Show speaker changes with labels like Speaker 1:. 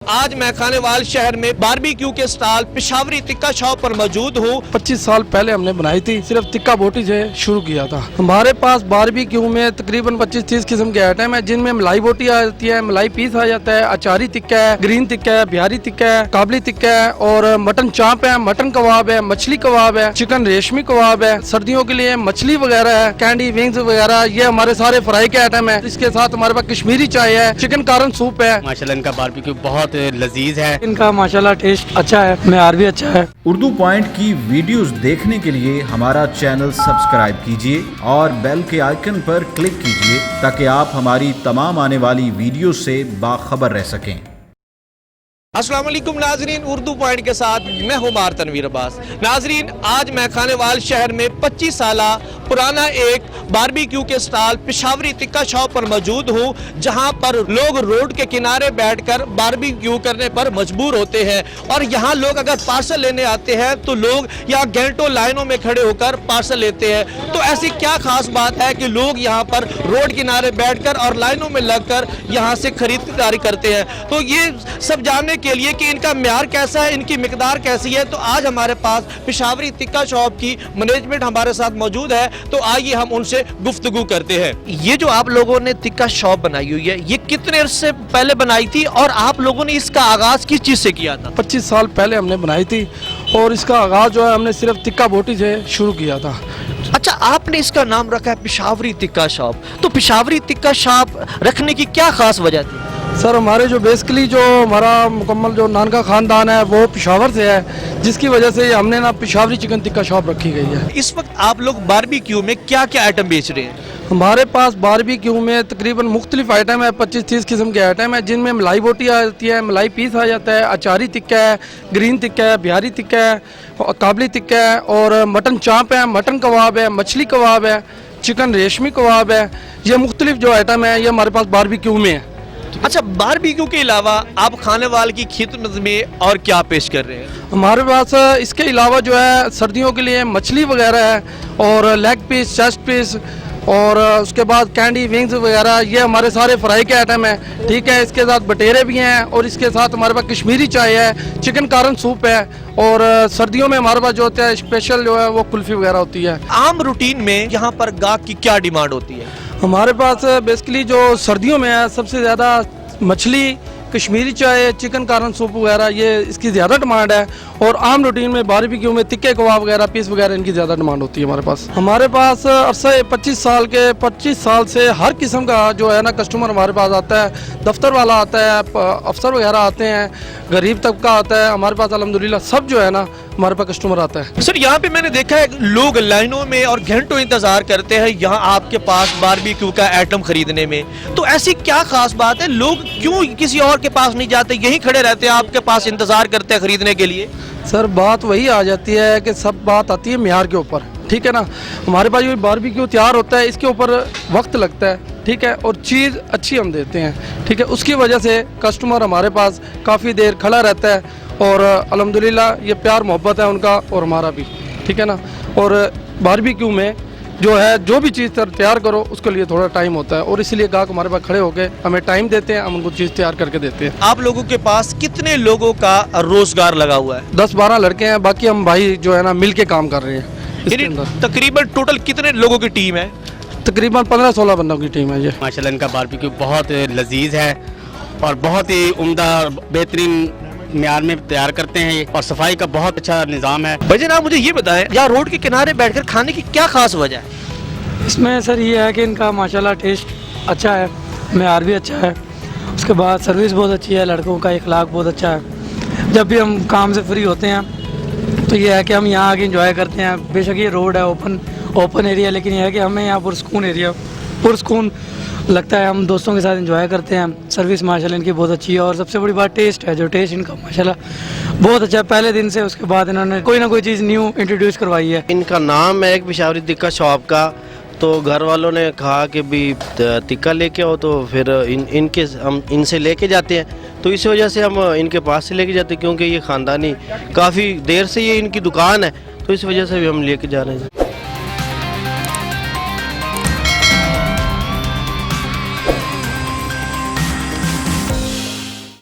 Speaker 1: आज मैं खानेवाल शहर में बारबेक्यू के स्टॉल पिशावरी टिक्का शॉप पर मौजूद हूँ।
Speaker 2: 25 साल पहले हमने बनाई थी, सिर्फ टिक्का बोटी से शुरू किया था। हमारे पास बारबेक्यू में तकरीबन 25-30 किस्म के आइटम है, जिनमें मलाई बोटी आ जाती है, मलाई पीस आ जाता है, अचारी टिक्का है, ग्रीन टिक्का है, बिहारी टिक्का है, काबली टिक्का है और मटन चाप है, मटन कबाब है, मछली कबाब है, चिकन रेशमी कबाब है। सर्दियों के लिए मछली वगैरह है, कैंडी विंग्स वगैरह, ये हमारे सारे फ्राई के आइटम है। इसके साथ हमारे पास कश्मीरी चाय है, चिकन कारन सूप है।
Speaker 3: माशाल्लाह इनका बारबेक्यू बहुत लजीज है,
Speaker 2: इनका माशाल्लाह टेस्ट अच्छा है, मेयार भी अच्छा है।
Speaker 4: उर्दू पॉइंट की वीडियोस देखने के लिए हमारा चैनल सब्सक्राइब कीजिए और बेल के आइकन पर क्लिक कीजिए ताकि आप हमारी तमाम आने वाली वीडियो से बाखबर रह सकें।
Speaker 1: अस्सलाम वालेकुम नाजरीन, उर्दू पॉइंट के साथ मैं हूँ मार तनवीर अब्बास। नाजरीन, आज मैं खानेवाल शहर में 25 साला पुराना एक बारबेक्यू के स्टॉल पिशावरी टिक्का शॉप पर मौजूद हूँ, जहाँ पर लोग रोड के किनारे बैठकर बारबेक्यू करने पर मजबूर होते हैं। और यहाँ लोग अगर पार्सल लेने आते हैं तो लोग यहाँ घंटों लाइनों में खड़े होकर पार्सल लेते हैं। तो ऐसी क्या खास बात है कि लोग यहाँ पर रोड किनारे बैठकर और लाइनों में लगकर यहाँ से खरीदारी करते हैं? तो ये सब जानने के लिए कि इनका म्यार कैसा है, इनकी मिकदार कैसी है, तो आज हमारे पास पिशावरी टिक्का शॉप की मैनेजमेंट हमारे साथ मौजूद है। तो आइए हम उनसे गुफ्तगू करते हैं। ये जो आप लोगों ने टिक्का शॉप बनाई हुई है, ये कितने अर्से से पहले बनाई थी और आप लोगों ने इसका आगाज किस चीज से किया था?
Speaker 2: 25 साल पहले हमने बनाई थी और इसका आगाज जो है हमने सिर्फ टिक्का बोटी से शुरू किया था।
Speaker 1: अच्छा, आपने इसका नाम रखा है पिशावरी टिक्का शॉप, तो पिशावरी टिक्का शॉप रखने की क्या खास वजह थी?
Speaker 2: सर, हमारे जो बेसिकली जो हमारा मुकम्मल जो नानका खानदान है वो पिशावर से है, जिसकी वजह से हमने ना पिशावरी चिकन टिक्का शॉप रखी गई है।
Speaker 1: इस वक्त आप लोग बारबेक्यू में क्या क्या आइटम बेच रहे हैं?
Speaker 2: हमारे पास बारबेक्यू में तकरीबन मुख्तलिफ आइटम है, 25-30 किस्म के आइटम है, जिनमें मलाई बोटी आ जाती है, मलाई पीस आ जाता है, अचारी टिक्का है, ग्रीन टिक्का है, बिहारी टिक्का है, काबली टिक्का है और मटन चाप है, मटन कबाब है, मछली कबाब है, चिकन रेशमी कबाब है। ये मुख्तलिफ जो आइटम है ये हमारे पास बारबेक्यू में है।
Speaker 1: अच्छा, बारबेक्यू के अलावा आप खानेवाल की खिदमत में और क्या पेश कर रहे हैं?
Speaker 2: हमारे पास इसके अलावा जो है सर्दियों के लिए मछली वगैरह है और लेग पीस, चेस्ट पीस और उसके बाद कैंडी विंग्स वगैरह, ये हमारे सारे फ्राई के आइटम है। ठीक है, इसके साथ बटेरे भी हैं और इसके साथ हमारे पास कश्मीरी चाय है, चिकन कारन सूप है और सर्दियों में हमारे पास जो होता है स्पेशल जो है वो कुल्फी वगैरह होती है।
Speaker 1: आम रूटीन में यहाँ पर गाहक की क्या डिमांड होती है?
Speaker 2: हमारे पास बेसिकली जो सर्दियों में है सबसे ज़्यादा मछली, कश्मीरी चाय, चिकन कारन सूप वगैरह, ये इसकी ज़्यादा डिमांड है। और आम रूटीन में बारबेक्यू में टिक्के कबाब वगैरह, पीस वगैरह, इनकी ज़्यादा डिमांड होती है हमारे पास अरसे 25 साल से हर किस्म का जो है ना कस्टमर हमारे पास आता है। दफ्तर वाला आता है, अफसर वगैरह आते हैं, गरीब तबका आता है, हमारे पास अल्हम्दुलिल्लाह सब जो है ना हमारे पास कस्टमर आता है।
Speaker 1: सर, यहाँ पे मैंने देखा है लोग लाइनों में और घंटों इंतजार करते हैं यहाँ आपके पास बारबेक्यू का आइटम खरीदने में, तो ऐसी क्या खास बात है? लोग क्यों किसी और के पास नहीं जाते, यहीं खड़े रहते हैं आपके पास, इंतजार करते हैं खरीदने के लिए?
Speaker 2: सर, बात वही आ जाती है कि सब बात आती है म्यार के ऊपर। ठीक है ना, हमारे पास जो बारबेक्यू तैयार होता है इसके ऊपर वक्त लगता है, ठीक है, और चीज़ अच्छी हम देते हैं। ठीक है, उसकी वजह से कस्टमर हमारे पास काफ़ी देर खड़ा रहता है और अल्हम्दुलिल्लाह ये प्यार मोहब्बत है उनका और हमारा भी। ठीक है ना, और बारबेक्यू में जो है जो भी चीज़ तैयार करो उसके लिए थोड़ा टाइम होता है और इसीलिए गाहक हमारे पास खड़े होकर हमें टाइम देते हैं, हम उनको चीज़ तैयार करके देते हैं।
Speaker 1: आप लोगों के पास कितने लोगों का रोजगार लगा हुआ है?
Speaker 2: 10-12 लड़के हैं, बाकी हम भाई जो है ना मिल के काम कर रहे हैं इसके अंदर।
Speaker 1: तकरीबन टोटल कितने लोगों की टीम है?
Speaker 2: तकरीबन 15-16 बंदों की टीम है ये।
Speaker 3: माशाल्लाह इनका बारबेक्यू बहुत लजीज है और बहुत ही उम्दा बेहतरीन म्यार में तैयार करते हैं और सफाई का बहुत अच्छा निज़ाम है।
Speaker 1: भाईजान, आप मुझे ये बताएं, यहाँ रोड के किनारे बैठकर खाने की क्या खास वजह है?
Speaker 5: इसमें सर ये है कि इनका माशाल्लाह टेस्ट अच्छा है, मेयार भी अच्छा है, उसके बाद सर्विस बहुत अच्छी है, लड़कों का इखलाक बहुत अच्छा है। जब भी हम काम से फ्री होते हैं तो ये है कि हम यहाँ आके एंजॉय करते हैं। बेशक ये रोड है ओपन एरिया, लेकिन यह है कि हमें यहाँ पुरस्कून लगता है, हम दोस्तों के साथ एंजॉय करते हैं। सर्विस माशाल्लाह इनकी बहुत अच्छी है और सबसे बड़ी बात टेस्ट है, जो टेस्ट इनका माशाल्लाह बहुत अच्छा है पहले दिन से। उसके बाद इन्होंने कोई ना कोई चीज़ न्यू इंट्रोड्यूस करवाई है।
Speaker 6: इनका नाम है एक पिशावरी टिक्का शॉप का, तो घर वालों ने कहा कि भी टिक्का लेके आओ, तो फिर हम इनसे लेके जाते हैं, तो इस वजह से हम इनके पास से लेके जाते हैं, क्योंकि ये ख़ानदानी काफ़ी देर से ये इनकी दुकान है, तो इस वजह से भी हम लेके जा रहे हैं।